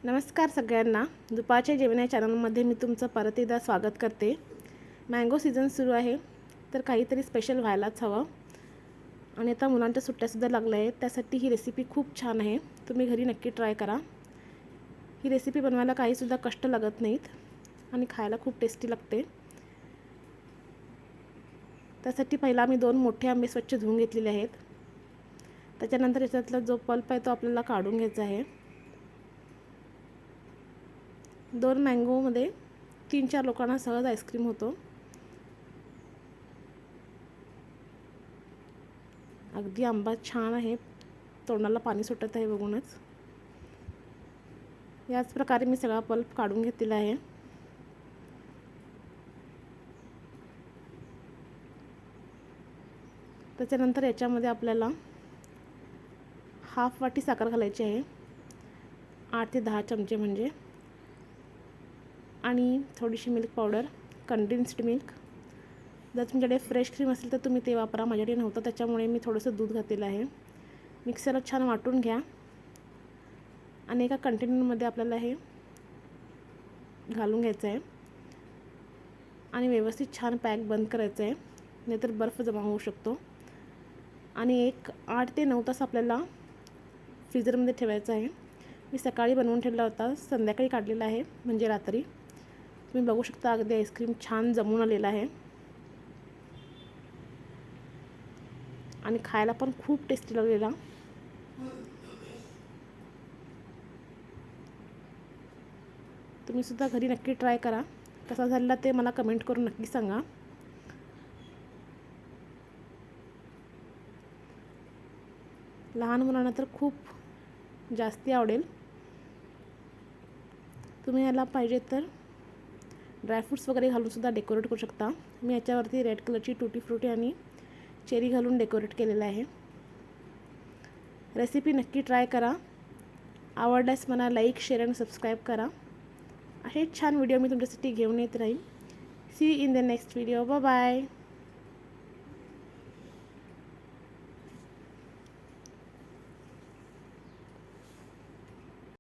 नमस्कार सगळ्यांना. दुपारच्या जेवण या चॅनलमध्ये मी तुमचं परत एकदा स्वागत करते. मँगो सीझन सुरू आहे, तर काहीतरी स्पेशल व्हायलाच हवं. आणि आता मुलांच्या सुट्ट्यासुद्धा लागल्या आहेत, त्यासाठी ही रेसिपी खूप छान आहे. तुम्ही घरी नक्की ट्राय करा. ही रेसिपी बनवायला काहीसुद्धा कष्ट लागत नाहीत आणि खायला खूप टेस्टी लागते. त्यासाठी पहिला मी 2 मोठे आंबे स्वच्छ धुवून घेतलेले आहेत. त्याच्यानंतर याच्यातला जो पल्प आहे तो आपल्याला काढून घ्यायचा आहे. 2 मँगोमध्ये 3-4 लोकांना सहज आईस्क्रीम होतो. अगदी आंबा छान आहे, तोंडाला पाणी सुटत आहे बघूनच. याच प्रकारे मी सगळा पल्प काढून घेतलेला आहे. त्याच्यानंतर याच्यामध्ये आपल्याला हाफ वाटी साखर घालायची आहे, 8 ते 10 चमचे म्हणजे, आणि थोडीशी मिल्क पावडर, कंडेन्स्ड मिल्क. जर तुमच्याकडे फ्रेश क्रीम असेल तर तुम्ही ते वापरा. माझ्याकडे नव्हतं त्याच्यामुळे मी थोडंसं दूध घातलेलं आहे. मिक्सरला छान वाटून घ्या आणि एका कंटेनरमध्ये आपल्याला हे घालून घ्यायचं आहे आणि व्यवस्थित छान पॅक बंद करायचं आहे, नाहीतर बर्फ जमा होऊ शकतो. आणि 8 ते 9 तास आपल्याला फ्रीजरमध्ये ठेवायचं आहे. मी सकाळी बनवून ठेवला होता, संध्याकाळी काढलेला आहे म्हणजे रात्री. तुम्ही बघू शकता अगदी आईस्क्रीम छान जमून आलेला आहे आणि खायला पण खूप टेस्टी लागलेला. तुम्ही सुद्धा घरी नक्की ट्राय करा. कसा झाला ते मला कमेंट करून नक्की सांगा. लहान मुलांना तर खूप जास्ती आवडेल. तुम्ही याला पाहिजे तर ड्रायफ्रूट्स वगैरे घालून सुद्धा डेकोरेट करू शकता. मी याच्यावरती रेड कलरची टूटी फ्रुटी आणि चेरी घालून डेकोरेट केलेलं आहे. रेसिपी नक्की ट्राय करा. आवडल्यास मला लाईक, शेअर आणि सबस्क्राईब करा. असे छान व्हिडिओ मी तुमच्यासाठी घेऊन येत राहीन. See in the next video. Bye bye.